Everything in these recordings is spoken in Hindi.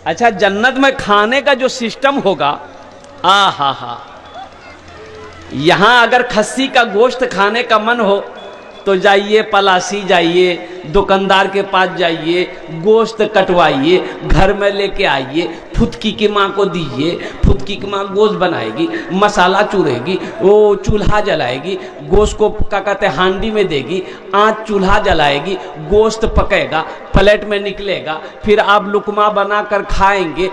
अच्छा, जन्नत में खाने का जो सिस्टम होगा, आ हा हा, यहां अगर खस्सी का गोश्त खाने का मन हो तो जाइए पलासी, जाइए दुकानदार के पास जाइए, गोश्त कटवाइए, घर में लेके आइए, फुदकी की माँ को दीजिए, फुदकी की माँ गोश्त बनाएगी, मसाला चूरेगी, वो चूल्हा जलाएगी, गोश्त को क्या कहते हैं हांडी में देगी, आँच चूल्हा जलाएगी, गोश्त पकेगा, प्लेट में निकलेगा, फिर आप लुकमा बना कर खाएंगे,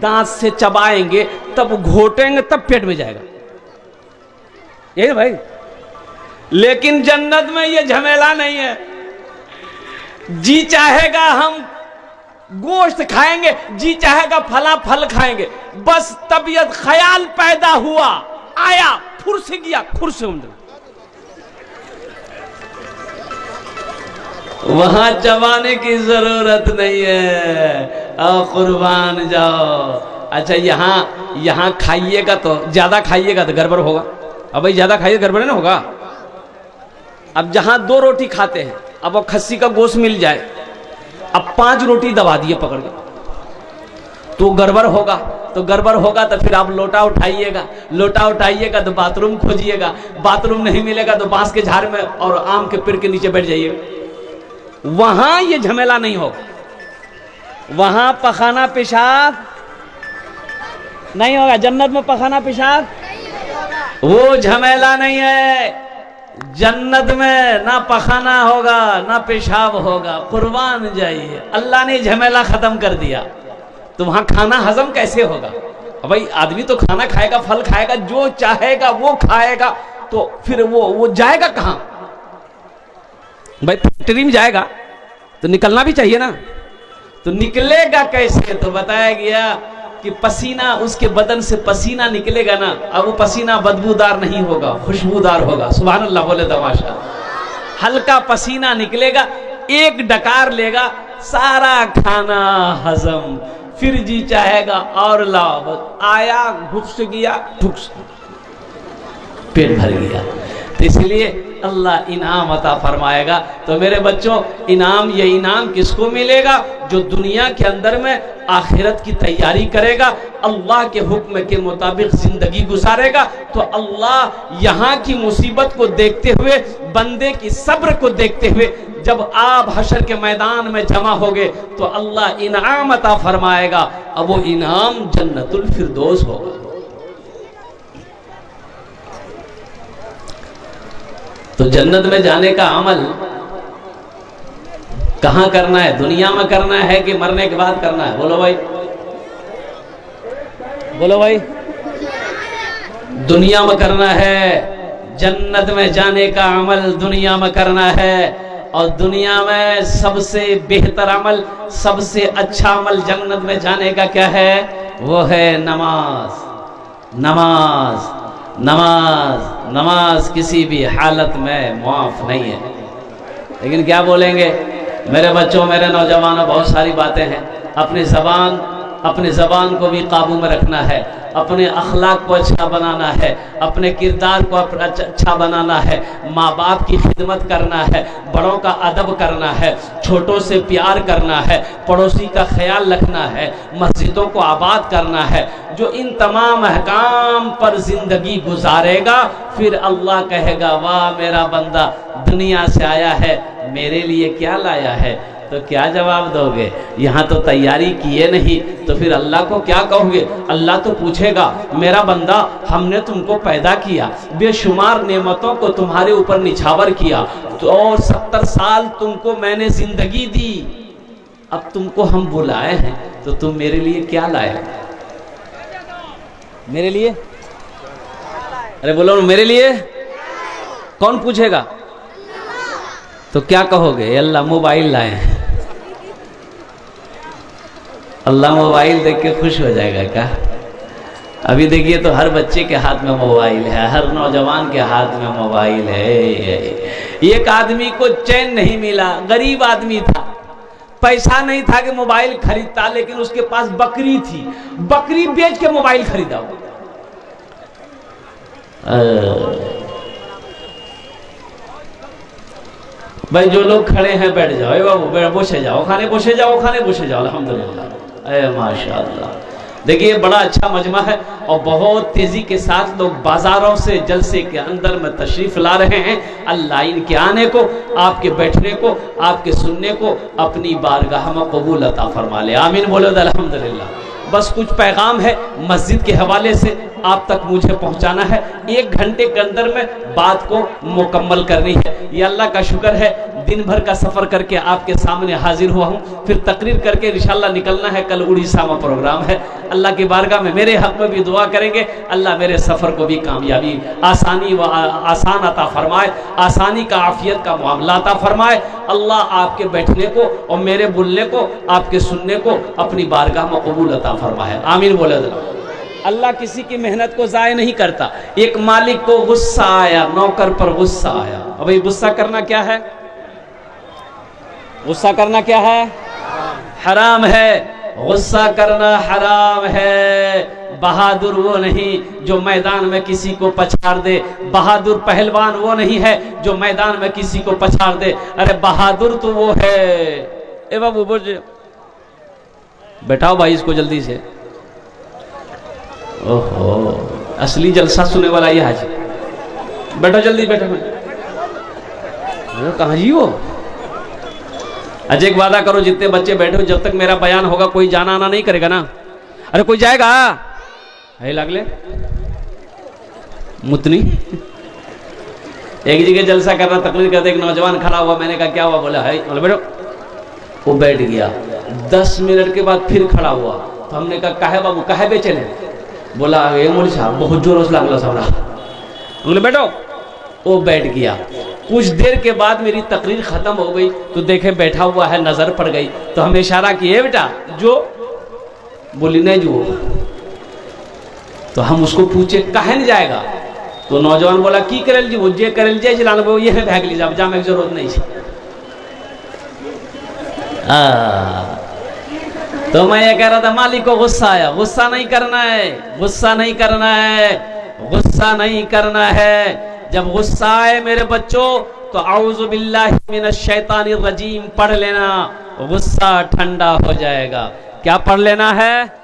दांत से चबाएंगे, तब घोटेंगे, तब पेट में जाएगा। यही भाई। लेकिन जन्नत में ये झमेला नहीं है। जी चाहेगा हम गोश्त खाएंगे, जी चाहेगा फला फल खाएंगे, बस तबीयत ख्याल पैदा हुआ, आया, फुर से गया, खुर से उमड़। वहां चबाने की जरूरत नहीं है, आओ कुर्बान जाओ। अच्छा, यहां खाइएगा तो ज्यादा खाइएगा तो गड़बड़ होगा। अब भाई ज्यादा खाइए गड़बड़ ना होगा। अब जहां 2 रोटी खाते हैं, अब वो खस्सी का गोश्त मिल जाए, अब 5 रोटी दबा दिए पकड़ के, तो गड़बड़ होगा। तो गड़बड़ होगा तो फिर आप लोटा उठाइएगा, लोटा उठाइएगा तो बाथरूम खोजिएगा, बाथरूम नहीं मिलेगा तो बांस के झाड़ में और आम के पेड़ के नीचे बैठ जाइएगा। वहां ये झमेला नहीं होगा। वहां पखाना पेशाब नहीं होगा। जन्नत में पखाना पेशाब वो झमेला नहीं है। जन्नत में ना पखाना होगा ना पेशाब होगा। कुर्बान जाइए, अल्लाह ने झमेला खत्म कर दिया। तो वहां खाना हजम कैसे होगा? भाई आदमी तो खाना खाएगा, फल खाएगा, जो चाहेगा वो खाएगा, तो फिर वो जाएगा कहां? भाई फैक्ट्री में जाएगा तो निकलना भी चाहिए ना। तो निकलेगा कैसे? तो बताया गया कि पसीना, उसके बदन से पसीना निकलेगा ना, अब वो पसीना बदबूदार नहीं होगा, खुशबूदार होगा। सुभान अल्लाह बोले तमाशा। हल्का पसीना निकलेगा, एक डकार लेगा, सारा खाना हजम, फिर जी चाहेगा और लाओ, आया, घुस गया, ठुक्स, पेट भर गया। तो इसलिए अल्लाह इनाम अता फरमाएगा। तो मेरे बच्चों, इनाम, ये इनाम किसको मिलेगा? जो दुनिया के अंदर में आखिरत की तैयारी करेगा, अल्लाह के हुक्म के मुताबिक जिंदगी गुजारेगा। तो अल्लाह यहाँ की मुसीबत को देखते हुए, बंदे की सब्र को देखते हुए, जब आप हशर के मैदान में जमा होगे तो अल्लाह इनाम अता फरमाएगा। अब वो इनाम जन्नतुल फिरदौस होगा। तो जन्नत में जाने का अमल कहां करना है? दुनिया में करना है कि मरने के बाद करना है? बोलो भाई, बोलो भाई। दुनिया में करना है। जन्नत में जाने का अमल दुनिया में करना है। और दुनिया में सबसे बेहतर अमल, सबसे अच्छा अमल जन्नत में जाने का क्या है? वो है नमाज। नमाज, नमाज, नमाज किसी भी हालत में मुआफ नहीं है। लेकिन क्या बोलेंगे मेरे बच्चों, मेरे नौजवानों, बहुत सारी बातें हैं। अपनी ज़बान को भी काबू में रखना है, अपने अखलाक को अच्छा बनाना है, अपने किरदार को अच्छा बनाना है, माँ बाप की खिदमत करना है, बड़ों का अदब करना है, छोटों से प्यार करना है, पड़ोसी का ख्याल रखना है, मस्जिदों को आबाद करना है। जो इन तमाम अहकाम पर ज़िंदगी गुजारेगा, फिर अल्लाह कहेगा, वाह मेरा बंदा दुनिया से आया है, मेरे लिए क्या लाया है? तो क्या जवाब दोगे? यहाँ तो तैयारी किए नहीं, तो फिर अल्लाह को क्या कहोगे? अल्लाह तो पूछेगा, मेरा बंदा हमने तुमको पैदा किया, बेशुमार नेमतों को तुम्हारे ऊपर निछावर किया, तो और 70 साल तुमको मैंने जिंदगी दी, अब तुमको हम बुलाए हैं, तो तुम मेरे लिए क्या लाए? मेरे लिए? अरे बोलो मेरे लिए। कौन पूछेगा? तो क्या कहोगे? अल्लाह मोबाइल लाए हैं। अल्लाह मोबाइल देख के खुश हो जाएगा क्या? अभी देखिए तो हर बच्चे के हाथ में मोबाइल है, हर नौजवान के हाथ में मोबाइल है। एक आदमी को चैन नहीं मिला, गरीब आदमी था, पैसा नहीं था कि मोबाइल खरीदता, लेकिन उसके पास बकरी थी, बकरी बेच के मोबाइल खरीदा। भाई जो लोग खड़े हैं बैठ जाओ, बाबू बसे जाओ, खाने बसे जाओ, खाने बसे जाओ। अल्हम्दुलिल्लाह। अरे माशाअल्लाह। देखिए बड़ा अच्छा मजमा है और बहुत तेजी के साथ लोग बाजारों से जलसे के अंदर में तशरीफ ला रहे हैं। अल्लाह इनके आने को, आपके बैठने को, आपके सुनने को अपनी बारगाह में कबूल अता फरमा ले। आमीन बोलो अल्हम्दुलिल्लाह। बस कुछ पैगाम है मस्जिद के हवाले से आप तक मुझे पहुंचाना है। 1 घंटे के अंदर में बात को मुकम्मल करनी है। ये अल्लाह का शुक्र है, दिन भर का सफ़र करके आपके सामने हाजिर हुआ हूँ। फिर तकरीर करके इंशाअल्लाह निकलना है। कल उड़ीसा में प्रोग्राम है। अल्लाह की बारगाह में मेरे हक में भी दुआ करेंगे, अल्लाह मेरे सफ़र को भी कामयाबी, आसानी व आसान अता फरमाए, आसानी का, आफियत का मामला अता फरमाए। अल्लाह आपके बैठने को और मेरे बोलने को, आपके सुनने को अपनी बारगाह में कबूल अता फरमाए। आमीन बोले। अल्लाह किसी की मेहनत को ज़ाय नहीं करता। एक मालिक को गुस्सा आया, नौकर पर गुस्सा आया। अब ये गुस्सा करना क्या है? गुस्सा करना क्या है? हराम है। गुस्सा करना हराम है। बहादुर वो नहीं जो मैदान में किसी को पछाड़ दे। बहादुर पहलवान वो नहीं है जो मैदान में किसी को पछाड़ दे। अरे बहादुर तो वो है। ए बाबू बोल, बैठाओ भाई इसको जल्दी से। ओहो, असली जलसा सुने वाला ये हाजी। बैठो जल्दी बैठो। कहाँ जी हो? अच्छा एक वादा करो, जितने बच्चे बैठे हो, जब तक मेरा बयान होगा कोई जाना आना नहीं करेगा ना? अरे कोई जाएगा? है लागले मुतनी। एक जगह जलसा कर रहा, तकरीर करते, एक नौजवान खड़ा हुआ। मैंने कहा क्या हुआ? बोला है, बोला बैठो। वो बैठ गया। 10 मिनट के बाद फिर खड़ा हुआ। तो हमने कहा काहे बाबू, काहे बेचैन है? बोला ये मोली साहब बहुत जोर से लागला सामना। बोले बैठो। वो बैठ गया। कुछ देर के बाद मेरी तकरीर खत्म हो गई तो देखे बैठा हुआ है, नजर पड़ गई तो हमें इशारा किए, बेटा जो। बोली नहीं जो। तो हम उसको पूछे काहे नहीं जाएगा? तो नौजवान बोला की करेल जी, वो जे करेल जे चलाना वो ये है, भाग ली जा में जरूरत नहीं है। तो मैं ये कह रहा था, मालिक को गुस्सा आया। गुस्सा नहीं करना है, गुस्सा नहीं करना है, गुस्सा नहीं करना है। जब गुस्सा आए मेरे बच्चों तो औज़ु बिल्लाहि मिनश शैतानिर रजीम पढ़ लेना, गुस्सा ठंडा हो जाएगा। क्या पढ़ लेना है?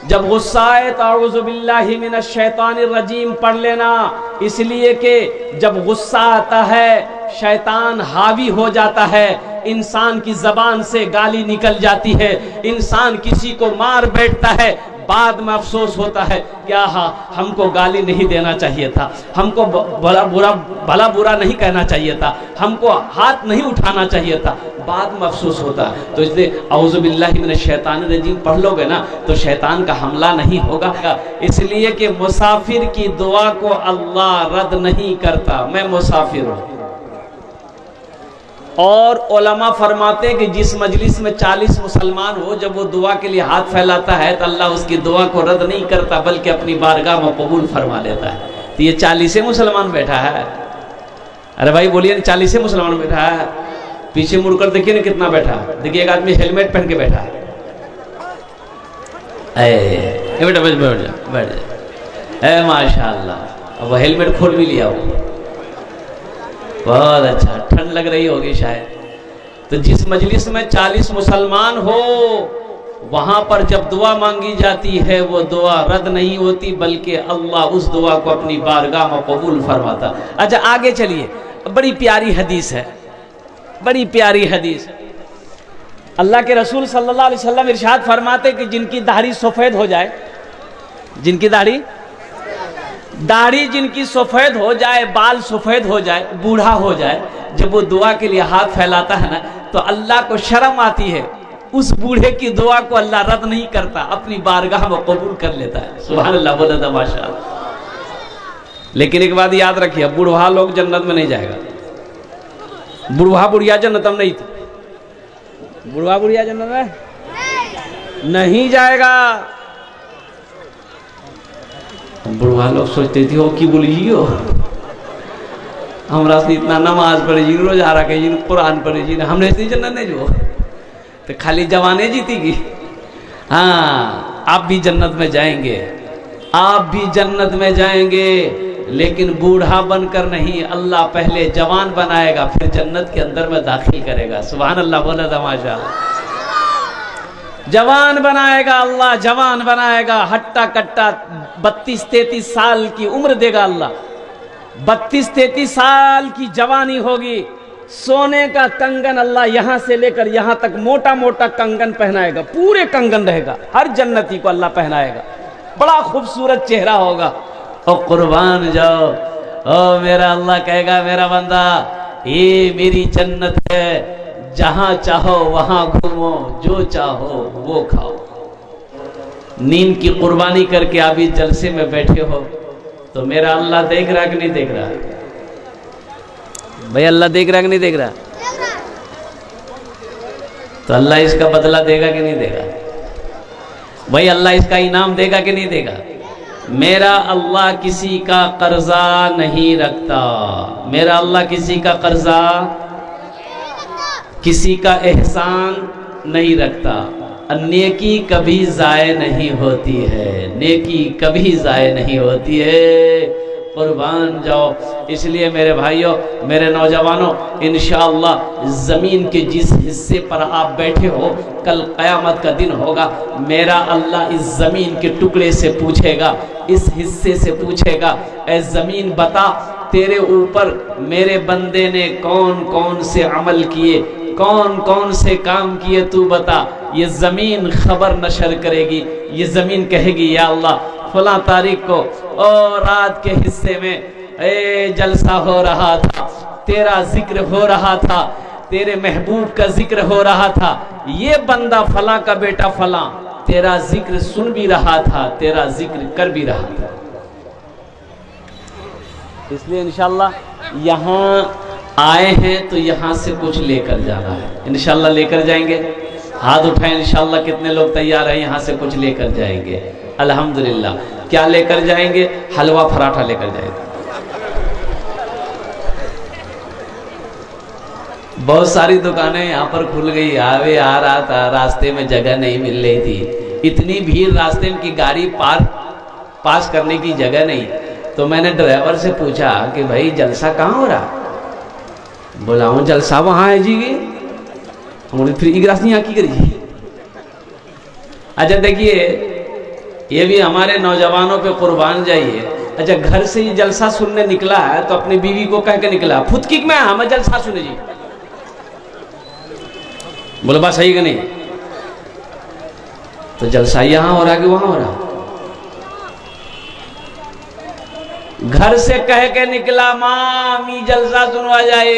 जब गुस्सा आए तो औज़ु बिल्लाहि मिनश शैतानिर रजीम पढ़ लेना। इसलिए कि जब गुस्सा आता है शैतान हावी हो जाता है, इंसान की जबान से गाली निकल जाती है, इंसान किसी को मार बैठता है, बाद में अफसोस होता है क्या हाँ हमको गाली नहीं देना चाहिए था, हमको भला बुरा नहीं कहना चाहिए था, हमको हाथ नहीं उठाना चाहिए था, बाद में अफसोस होता है। तो इसलिए औज़ु बिल्लाहि मिनश शैतानिर रजीम पढ़ लोगे ना तो शैतान का हमला नहीं होगा। इसलिए कि मुसाफिर की दुआ को अल्लाह रद्द नहीं करता। मैं मुसाफिर हूँ। और उलमा फरमाते कि जिस मजलिस में 40 मुसलमान हो, जब वो दुआ के लिए हाथ फैलाता है तो अल्लाह उसकी दुआ को रद्द नहीं करता बल्कि अपनी बारगाह में कबूल फरमा लेता है। तो ये 40 मुसलमान बैठा है। अरे भाई बोलिए ना, 40 मुसलमान बैठा है। पीछे मुड़कर देखिए ना कितना बैठा है। देखिए एक आदमी हेलमेट पहन के बैठा है। बेटा बैठ जा। माशाअल्लाह। अब हेलमेट खोल भी लिया वो। बहुत अच्छा, ठंड लग रही होगी शायद। तो जिस मजलिस में 40 मुसलमान हो वहां पर जब दुआ मांगी जाती है वो दुआ रद्द नहीं होती बल्कि अल्लाह उस दुआ को अपनी बारगाह में कबूल फरमाता। अच्छा आगे चलिए, बड़ी प्यारी हदीस है, बड़ी प्यारी हदीस। अल्लाह के रसूल सल्लल्लाहु अलैहि वसल्लम इरशाद फरमाते कि जिनकी दाढ़ी सफ़ेद हो जाए, जिनकी दाढ़ी जिनकी सफ़ेद हो जाए, बाल सफ़ेद हो जाए, बूढ़ा हो जाए, जब वो दुआ के लिए हाथ फैलाता है ना तो अल्लाह को शर्म आती है। उस बूढ़े की दुआ को अल्लाह रद्द नहीं करता, अपनी बारगाह में कबूल कर लेता है। सुभान अल्लाह, बोला था माशाअल्लाह। लेकिन एक बात याद रखिए, बूढ़ा लोग जन्नत में नहीं जाएगा। बूढ़ा बुढ़िया जन्नत में नहीं थी। बूढ़ा बुढ़िया जन्नत में नहीं जाएगा। बुढ़वा लोग सोचते थे हो कि बोली हो हमरा से इतना नमाज पढ़े जी, रोजा रखे जी, कुरान पढ़े जी, हमने से जन्नत नहीं जो तो खाली जवाने जीतीगी। हाँ आप भी जन्नत में जाएंगे, आप भी जन्नत में जाएंगे, लेकिन बूढ़ा बनकर नहीं। अल्लाह पहले जवान बनाएगा फिर जन्नत के अंदर में दाखिल करेगा। सुभान अल्लाह, बोला था माशाअल्लाह। जवान बनाएगा अल्लाह, जवान बनाएगा। हट्टा कट्टा 32-33 साल की उम्र देगा अल्लाह, 32-33 साल की जवानी होगी। सोने का कंगन अल्लाह यहां से लेकर यहां तक मोटा मोटा कंगन पहनाएगा, पूरे कंगन रहेगा, हर जन्नती को अल्लाह पहनाएगा। बड़ा खूबसूरत चेहरा होगा। और कुर्बान जाओ, ओ मेरा अल्लाह कहेगा मेरा बंदा ये मेरी जन्नत है, जहां चाहो वहां घूमो, जो चाहो वो खाओ। नींद की कुर्बानी करके आप इस जलसे में बैठे हो तो मेरा अल्लाह देख रहा कि नहीं देख रहा? भाई अल्लाह देख रहा कि नहीं देख रहा? तो अल्लाह इसका बदला देगा कि नहीं देगा? भाई अल्लाह इसका इनाम देगा कि नहीं देगा? मेरा अल्लाह किसी का कर्जा नहीं रखता। मेरा अल्लाह किसी का कर्जा, किसी का एहसान नहीं रखता। नेकी कभी ज़ाय नहीं होती है, नेकी कभी ज़ाय नहीं होती है। कुर्बान जाओ। इसलिए मेरे भाइयों, मेरे नौजवानों, इंशाअल्लाह ज़मीन के जिस हिस्से पर आप बैठे हो, कल क़यामत का दिन होगा, मेरा अल्लाह इस ज़मीन के टुकड़े से पूछेगा, इस हिस्से से पूछेगा, ऐ ज़मीन बता तेरे ऊपर मेरे बंदे ने कौन कौन से अमल किए, कौन कौन से काम किए, तू बता। ये ज़मीन खबर नशर करेगी। ये ज़मीन कहेगी या अल्लाह फला तारीख को और रात के हिस्से में जलसा हो रहा था, तेरा जिक्र हो रहा था, तेरे महबूब का जिक्र हो रहा था, ये बंदा फला का बेटा फला तेरा जिक्र सुन भी रहा था, तेरा जिक्र कर भी रहा था। इसलिए इंशाअल्लाह यहाँ आए हैं तो यहाँ से कुछ लेकर जाना है। इंशाअल्लाह लेकर जाएंगे। हाथ उठाएं इंशाअल्लाह। कितने लोग तैयार हैं? यहाँ से कुछ लेकर जाएंगे। अल्हम्दुलिल्लाह। क्या लेकर जाएंगे? हलवा पराठा लेकर जाएंगे। बहुत सारी दुकानें यहाँ पर खुल गई। आवे आ रहा था, रास्ते में जगह नहीं मिल रही थी, इतनी भीड़ रास्ते में की गाड़ी पास करने की जगह नहीं। तो मैंने ड्राइवर से पूछा कि भाई जलसा कहाँ हो रहा? बोला हूँ जलसा वहाँ है जी। हमारी फिर इगरासी यहाँ की करिए। अच्छा देखिए, ये भी हमारे नौजवानों पे कुर्बान जाइए। अच्छा घर से ये जलसा सुनने निकला है तो अपनी बीवी को कह के निकला, फुदकी में हमें जलसा सुने जी। बोले बात सही कि नहीं? तो जलसा यहाँ हो रहा कि वहां हो रहा? घर से कह के निकला मामी जलसा सुनवा जाए,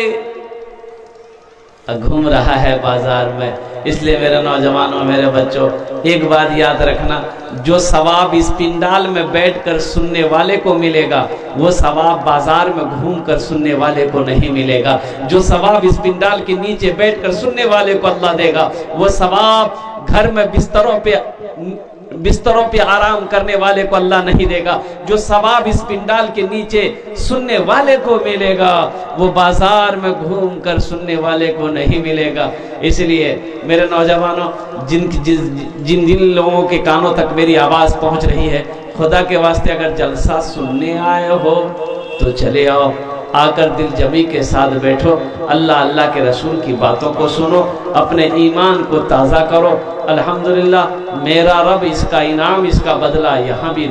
घूम रहा है बाजार में। इसलिए मेरे नौजवानों, मेरे बच्चों, एक बात याद रखना, जो सवाब इस पिंडाल में बैठकर सुनने वाले को मिलेगा, वो सवाब बाजार में घूमकर सुनने वाले को नहीं मिलेगा। जो सवाब इस पिंडाल के नीचे बैठकर सुनने वाले को अल्लाह देगा, वो सवाब घर में बिस्तरों पे आराम करने वाले को अल्लाह नहीं देगा। जो सवाब इस पिंडाल के नीचे सुनने वाले को मिलेगा, वो बाजार में घूम कर सुनने वाले को नहीं मिलेगा। इसलिए मेरे नौजवानों, जिन जिन लोगों के कानों तक मेरी आवाज़ पहुंच रही है, खुदा के वास्ते अगर जलसा सुनने आए हो तो चले आओ, आकर दिल जमी के साथ बैठो, अल्लाह अल्लाह के रसूल की बातों को सुनो, अपने ईमान को ताज़ा करो। अल्हम्दुलिल्लाह, मेरा रब इसका इनाम, इसका बदला यहाँ भी